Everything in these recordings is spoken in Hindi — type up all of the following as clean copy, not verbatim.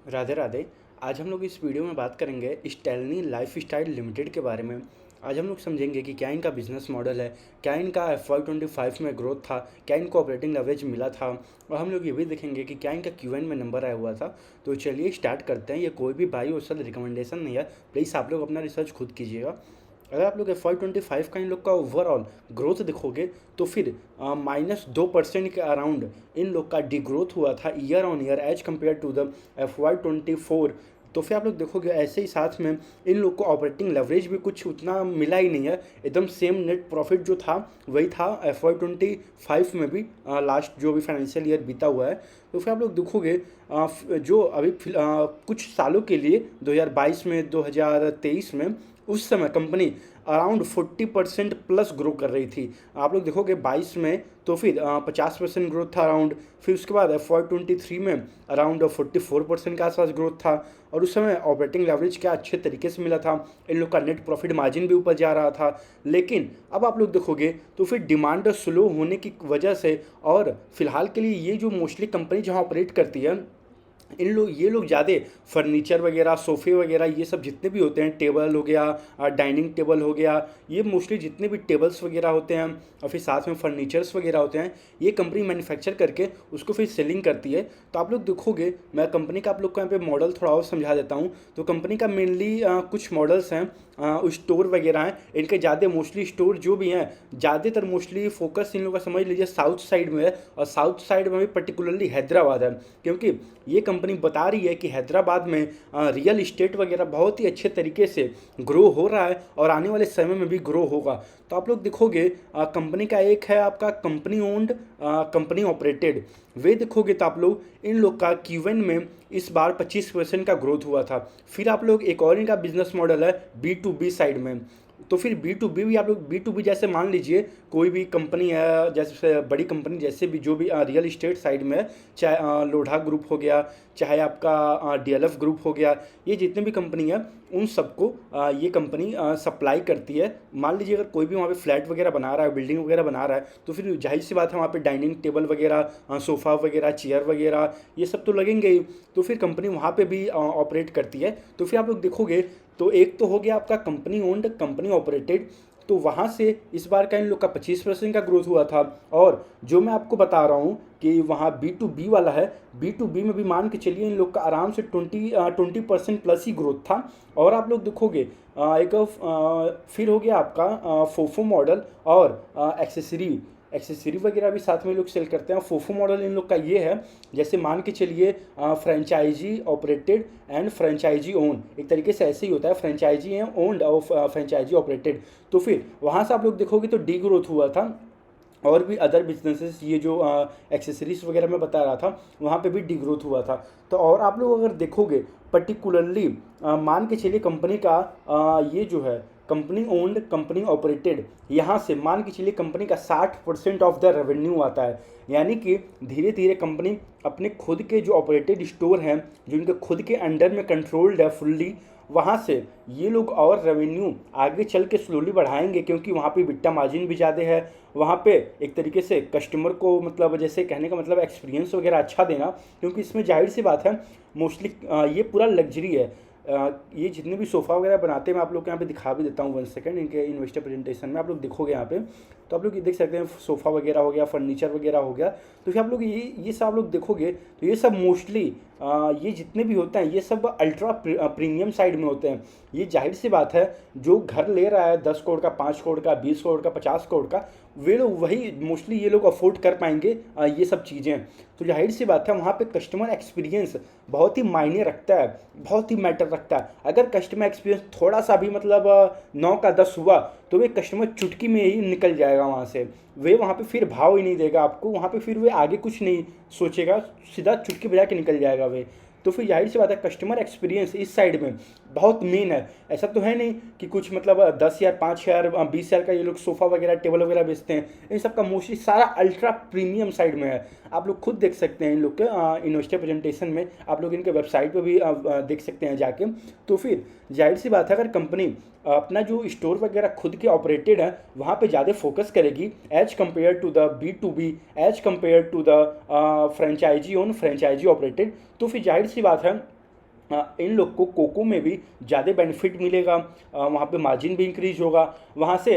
राधे राधे। आज हम लोग इस वीडियो में बात करेंगे स्टैलिनी लाइफस्टाइल लिमिटेड के बारे में। आज हम लोग समझेंगे कि क्या इनका बिजनेस मॉडल है, क्या इनका FY 25 में ग्रोथ था, क्या इनको ऑपरेटिंग लेवरेज मिला था, और हम लोग ये भी देखेंगे कि क्या इनका क्यूएन में नंबर आया हुआ था। तो चलिए स्टार्ट करते हैं। ये कोई भी बाई और सेल रिकमेंडेशन नहीं है, प्लीज़ आप लोग अपना रिसर्च खुद कीजिएगा। अगर आप लोग FY 25 का इन लोग का ओवरऑल ग्रोथ देखोगे तो फिर -2% के अराउंड इन लोग का डी ग्रोथ हुआ था year on year as compared to the FY 24। तो फिर आप लोग देखोगे ऐसे ही साथ में इन लोग को ऑपरेटिंग लेवरेज भी कुछ उतना मिला ही नहीं है, एकदम सेम नेट प्रॉफिट जो था वही था FY 25 में भी। लास्ट जो भी फाइनेंशियल ईयर बीता हुआ है, तो फिर आप लोग देखोगे जो अभी कुछ सालों के लिए 2022 में 2023 में उस समय कंपनी अराउंड 40% प्लस ग्रो कर रही थी। आप लोग देखोगे 22 में तो फिर 50% ग्रोथ था अराउंड। फिर उसके बाद FY 23 में अराउंड 44% के आसपास ग्रोथ था, और उस समय ऑपरेटिंग लेवरेज क्या अच्छे तरीके से मिला था, इन लोग का नेट प्रॉफिट मार्जिन भी ऊपर जा रहा था। लेकिन अब आप लोग देखोगे तो फिर डिमांड स्लो होने की वजह से, और फिलहाल के लिए ये जो मोस्टली कंपनी जहाँ ऑपरेट करती है, ये लोग ज़्यादा फर्नीचर वगैरह, सोफ़े वगैरह, ये सब जितने भी होते हैं, टेबल हो गया, डाइनिंग टेबल हो गया, ये मोस्टली जितने भी टेबल्स वगैरह होते हैं और फिर साथ में फर्नीचर्स वगैरह होते हैं, ये कंपनी मैन्युफैक्चर करके उसको फिर सेलिंग करती है। तो आप लोग देखोगे, मैं कंपनी का आप लोग को यहाँ पे मॉडल थोड़ा और समझा देता हूँ। तो कंपनी का मेनली कुछ मॉडल्स हैं, स्टोर वगैरह हैं इनके। ज़्यादा मोस्टली स्टोर जो भी हैं, ज़्यादातर मोस्टली फोकस इन लोगों का समझ लीजिए साउथ साइड में है, और साउथ साइड में भी पर्टिकुलरली हैदराबाद है, क्योंकि ये कंपनी बता रही है कि हैदराबाद में रियल इस्टेट वगैरह बहुत ही अच्छे तरीके से ग्रो हो रहा है और आने वाले समय में भी ग्रो होगा। तो आप लोग देखोगे कंपनी का एक है आपका कंपनी ओन्ड, कंपनी ऑपरेटेड। वे देखोगे तो आप लोग इन लोग का क्यूएन में इस बार 25% का ग्रोथ हुआ था। फिर आप लोग एक और इनका बिजनेस मॉडल है B2B साइड में। तो फिर B2B भी आप लोग, B2B जैसे मान लीजिए कोई भी कंपनी है, जैसे बड़ी कंपनी, जैसे भी जो भी रियल इस्टेट साइड में है, चाहे लोढ़ा ग्रुप हो गया, चाहे आपका DLF ग्रुप हो गया, ये जितने भी कंपनी है उन सबको ये कंपनी सप्लाई करती है। मान लीजिए अगर कोई भी वहाँ पे फ्लैट वगैरह बना रहा है, बिल्डिंग वगैरह बना रहा है, तो फिर जाहिर सी बात है वहाँ पे डाइनिंग टेबल वगैरह, सोफ़ा वगैरह, चेयर वगैरह, ये सब तो लगेंगे ही। तो फिर कंपनी वहाँ पे भी ऑपरेट करती है। तो फिर आप लोग देखोगे तो एक तो हो गया आपका कंपनी ओन्ड, कंपनी ऑपरेटेड। तो वहाँ से इस बार का इन लोग का 25% का ग्रोथ हुआ था। और जो मैं आपको बता रहा हूँ कि वहाँ B2B वाला है, B2B में भी मान के चलिए इन लोग का आराम से 20% प्लस ही ग्रोथ था। और आप लोग देखोगे फिर हो गया आपका फोफो मॉडल और एक्सेसरी वगैरह भी साथ में लोग सेल करते हैं। फोफो मॉडल इन लोग का ये है, जैसे मान के चलिए franchisee operated and franchisee own, एक तरीके से ऐसे ही होता है, फ्रेंचाइजी है ओन्ड और फ्रेंचाइजी ऑपरेटेड। तो फिर वहाँ से आप लोग देखोगे तो डी ग्रोथ हुआ था। और भी अदर बिजनेसेस, ये जो एक्सेसरीज वगैरह मैं बता रहा था, वहाँ पे भी डी ग्रोथ हुआ था। तो और आप लोग अगर देखोगे पर्टिकुलरली मान के चलिए कंपनी का ये जो है कंपनी ओन्ड, कंपनी ऑपरेटेड, यहाँ से मान के चलिए कंपनी का 60% ऑफ द रेवेन्यू आता है। यानी कि धीरे धीरे कंपनी अपने खुद के जो ऑपरेटेड स्टोर हैं, जो इनके खुद के अंडर में कंट्रोल्ड है फुल्ली, वहाँ से ये लोग और रेवेन्यू आगे चल के स्लोली बढ़ाएंगे, क्योंकि वहाँ पे बिट्टा मार्जिन भी ज़्यादा है। वहाँ पे एक तरीके से कस्टमर को, मतलब जैसे कहने का मतलब एक्सपीरियंस वगैरह अच्छा देना, क्योंकि इसमें जाहिर सी बात है मोस्टली ये पूरा लग्जरी है। ये जितने भी सोफ़ा वगैरह बनाते हैं, मैं आप लोग को यहाँ पे दिखा भी देता हूँ 1 सेकंड। इनके इन्वेस्टर प्रेजेंटेशन में आप लोग देखोगे यहाँ पे, तो आप लोग ये देख सकते हैं सोफ़ा वगैरह हो गया, फर्नीचर वगैरह हो गया। तो फिर आप लोग ये सब आप लोग देखोगे तो ये सब मोस्टली ये जितने भी होते हैं ये सब अल्ट्रा प्रीमियम साइड में होते हैं। ये जाहिर सी बात है जो घर ले रहा है 10 करोड़ का, 5 करोड़ का, 20 करोड़ का, 50 करोड़ का, वे लोग वही मोस्टली ये लोग अफोर्ड कर पाएंगे ये सब चीज़ें। तो जाहिर सी बात है वहाँ पे कस्टमर एक्सपीरियंस बहुत ही मायने रखता है, बहुत ही मैटर रखता है। अगर कस्टमर एक्सपीरियंस थोड़ा सा भी मतलब 9 का 10 हुआ, तो वे कस्टमर चुटकी में ही निकल जाएगा वहाँ से। वे वहाँ पे फिर भाव ही नहीं देगा आपको, वहाँ पे फिर वे आगे कुछ नहीं सोचेगा, सीधा चुटकी बजा के निकल जाएगा वे। तो फिर जाहिर सी बात है कस्टमर एक्सपीरियंस इस साइड में बहुत मेन है। ऐसा तो है नहीं कि कुछ मतलब 10,000, 5,000, 20,000 का ये लोग सोफ़ा वगैरह, टेबल वगैरह बेचते हैं। इन सब का मोस्टली सारा अल्ट्रा प्रीमियम साइड में है। आप लोग खुद देख सकते हैं इन लोग के इन्वेस्टर प्रेजेंटेशन में, आप लोग इनके वेबसाइट पर भी देख सकते हैं जाके। तो फिर जाहिर सी बात है अगर कंपनी अपना जो स्टोर वगैरह खुद के ऑपरेटेड है वहाँ पे ज़्यादा फोकस करेगी as compared to the B2B, as compared to the franchisee own, franchisee operated, तो फिर जाहिर सी बात है इन लोग को कोको में भी ज़्यादा बेनिफिट मिलेगा, वहाँ पे मार्जिन भी इंक्रीज होगा। वहाँ से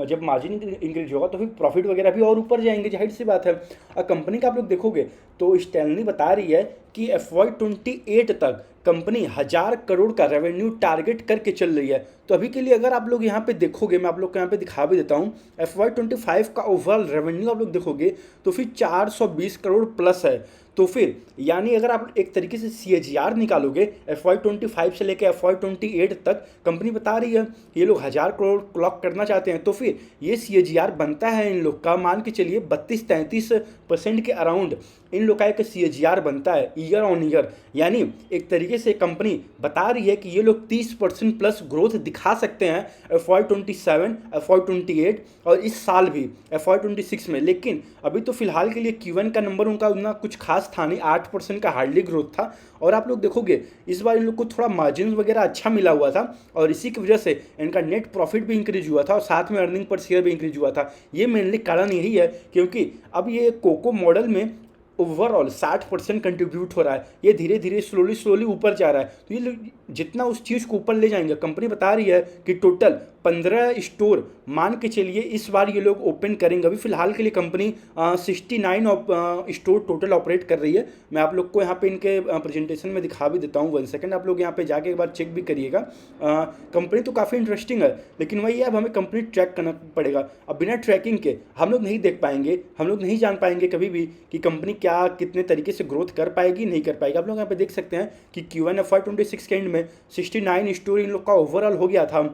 जब मार्जिन इंक्रीज होगा तो फिर प्रॉफिट वगैरह भी और ऊपर जाएंगे, जाहिर सी बात है। कंपनी का आप लोग देखोगे तो स्टैनली बता रही है कि FY 28 तक कंपनी 1,000 करोड़ का रेवेन्यू टारगेट करके चल रही है। तो अभी के लिए अगर आप लोग यहाँ पे देखोगे, मैं आप लोग को यहाँ पे दिखा भी देता हूँ, FY 25 का ओवरऑल रेवेन्यू आप लोग देखोगे तो फिर 420 करोड़ प्लस है। तो फिर यानी अगर आप एक तरीके से CAGR निकालोगे FY 25 से लेकर FY 28 तक, कंपनी बता रही है ये लोग 1,000 करोड़ क्लॉक करना चाहते हैं, तो फिर ये CAGR बनता है इन लोग का, मान के चलिए 32-33% के अराउंड इन लोग का एक CAGR बनता है ईयर ऑन ईयर। यानी एक तरीके से कंपनी बता रही है कि ये लोग 30% प्लस ग्रोथ दिखा सकते हैं FY 27, FY 28 और इस साल भी FY 26 में। लेकिन अभी तो फिलहाल के लिए Q1 का नंबर उनका उतना कुछ खास था नहीं, 8% का हार्डली ग्रोथ था। और आप लोग देखोगे इस बार इन लोग को थोड़ा मार्जिन वगैरह अच्छा मिला हुआ था और इसी की वजह से इनका नेट प्रॉफिट भी इंक्रीज हुआ था और साथ में अर्निंग पर शेयर भी इंक्रीज हुआ था। ये मेनली कारण यही है क्योंकि अब ये कोको मॉडल में ओवरऑल 60% कंट्रीब्यूट हो रहा है, ये धीरे धीरे स्लोली ऊपर जा रहा है। तो ये जितना उस चीज़ को ऊपर ले जाएंगे, कंपनी बता रही है कि टोटल 15 स्टोर मान के चलिए इस बार ये लोग ओपन करेंगे। अभी फिलहाल के लिए कंपनी 69 स्टोर टोटल ऑपरेट कर रही है। मैं आप लोग को यहाँ पे इनके प्रेजेंटेशन में दिखा भी देता हूँ, 1 सेकंड, आप लोग यहाँ पे जाके एक बार चेक भी करिएगा। कंपनी तो काफ़ी इंटरेस्टिंग है, लेकिन वही है अब हमें कंपनी ट्रैक करना पड़ेगा। अब बिना ट्रैकिंग के हम लोग नहीं देख पाएंगे, हम लोग नहीं जान पाएंगे कभी भी कि कंपनी क्या कितने तरीके से ग्रोथ कर पाएगी नहीं कर पाएगी। आप लोग यहाँ पे देख सकते हैं कि Q1 FY 26 के एंड में 69 स्टोर इन लोग का ओवरऑल हो गया था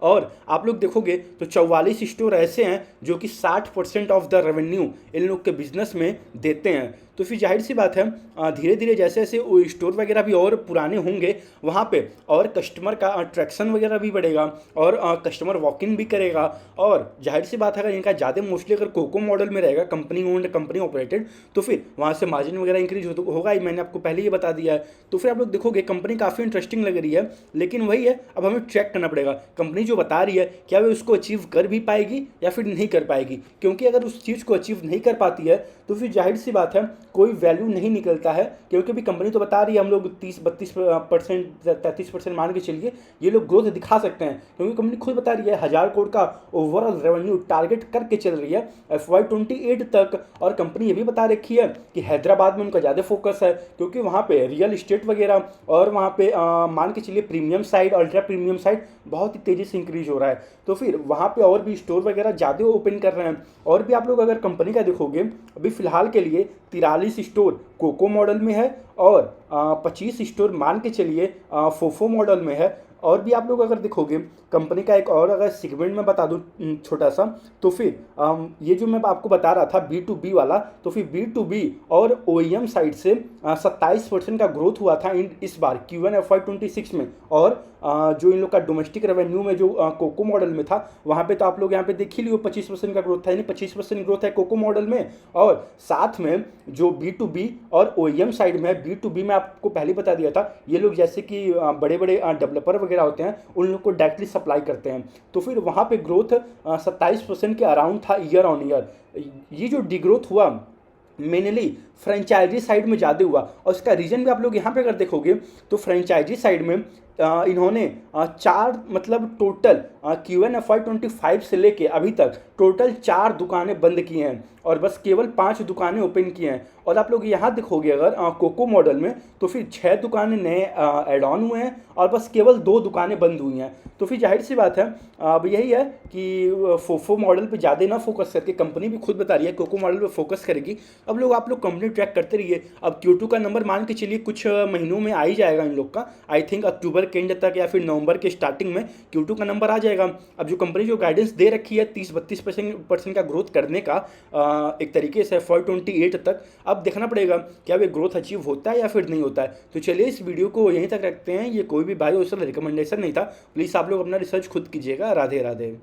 और आप लोग देखोगे तो 44 स्टोर ऐसे हैं जो कि 60% ऑफ द रेवेन्यू इन लोग के बिजनेस में देते हैं। तो फिर जाहिर सी बात है धीरे धीरे जैसे जैसे वो स्टोर वगैरह भी और पुराने होंगे वहाँ पे और कस्टमर का अट्रैक्शन वगैरह भी बढ़ेगा और कस्टमर वॉक इन भी करेगा। और जाहिर सी बात है अगर इनका ज़्यादा मोस्टली अगर कोको मॉडल में रहेगा, कंपनी ओन्ड कंपनी ऑपरेटेड, तो फिर वहाँ से मार्जिन वगैरह इंक्रीज होगा ही, मैंने आपको पहले ही बता दिया है। तो फिर आप लोग देखोगे कंपनी काफ़ी इंटरेस्टिंग लग रही है, लेकिन वही है अब हमें ट्रैक करना पड़ेगा कंपनी जो बता रही है क्या वे उसको अचीव कर भी पाएगी या फिर नहीं कर पाएगी। क्योंकि अगर उस चीज़ को अचीव नहीं कर पाती है तो फिर जाहिर सी बात है कोई वैल्यू नहीं निकलता है। क्योंकि अभी कंपनी तो बता रही है हम लोग 30-32% 33% मान के चलिए ये लोग ग्रोथ दिखा सकते हैं, क्योंकि कंपनी खुद बता रही है 1,000 करोड़ का ओवरऑल रेवेन्यू टारगेट करके चल रही है FY 28 तक। और कंपनी ये भी बता रखी है कि हैदराबाद में उनका ज़्यादा फोकस है क्योंकि वहाँ पे रियल इस्टेट वगैरह और वहाँ पे मान के चलिए premium side, ultra premium side बहुत ही तेज़ी से इंक्रीज हो रहा है। तो फिर वहाँ पे और भी स्टोर वगैरह ज़्यादा ओपन कर रहे हैं। और भी आप लोग अगर कंपनी का देखोगे अभी फिलहाल के लिए 43 स्टोर कोको मॉडल में है और 25 स्टोर मान के चलिए फोफो मॉडल में है। और भी आप लोग अगर देखोगे कंपनी का एक और अगर सेगमेंट में बता दूं छोटा सा, तो फिर ये जो मैं आपको बता रहा था B2B वाला, तो फिर B2B और OEM साइड से 27% का ग्रोथ हुआ था इस बार Q1 FY 26 में। और जो इन लोग का डोमेस्टिक रेवेन्यू में जो कोको मॉडल में था वहाँ पे तो आप लोग यहाँ पे देख ही लियो 25% का ग्रोथ था, यानी 25% ग्रोथ है कोको मॉडल में। और साथ में जो B2B और OEM साइड में है, B2B में आपको पहले बता दिया था ये लोग जैसे कि बड़े बड़े डेवलपर वगैरह होते हैं उन लोग को डायरेक्टली सप्लाई करते हैं। तो फिर वहाँ पे ग्रोथ 27% के अराउंड था ईयर ऑन ईयर। ये जो डिग्रोथ हुआ मेनली फ्रेंचाइजी साइड में ज़्यादा हुआ और उसका रीज़न भी आप लोग यहाँ पे अगर देखोगे तो फ्रेंचाइजी साइड में इन्होंने 4 मतलब टोटल Q1 FY 25 से लेके अभी तक टोटल 4 दुकानें बंद की हैं और बस केवल 5 दुकानें ओपन की हैं। और आप लोग यहाँ देखोगे अगर कोको मॉडल में तो फिर 6 दुकानें नए ऐड ऑन हुए हैं और बस केवल 2 दुकानें बंद हुई हैं। तो फिर जाहिर सी बात है अब यही है कि फोफो मॉडल पे ज़्यादा ना फोकस करके, कंपनी भी खुद बता रही है कोको मॉडल पे फोकस करेगी। अब लोग आप लोग कंपनी ट्रैक करते रहिए। अब Q2 का नंबर मान के चलिए कुछ महीनों में आ ही जाएगा इन लोग का, आई थिंक अक्टूबर के एंड तक या फिर नवंबर के स्टार्टिंग में Q2 का नंबर आ जाएगा। अब जो कंपनी जो गाइडेंस दे रखी है 30-32% का ग्रोथ करने का एक तरीके से FY 28 तक, अब देखना पड़ेगा क्या वे ग्रोथ अचीव होता है या फिर नहीं होता है। तो चलिए इस वीडियो को यहीं तक रखते हैं। ये कोई भी भाई उसका रिकमेंडेशन नहीं था, प्लीज़ आप लोग अपना रिसर्च खुद कीजिएगा। राधे राधे।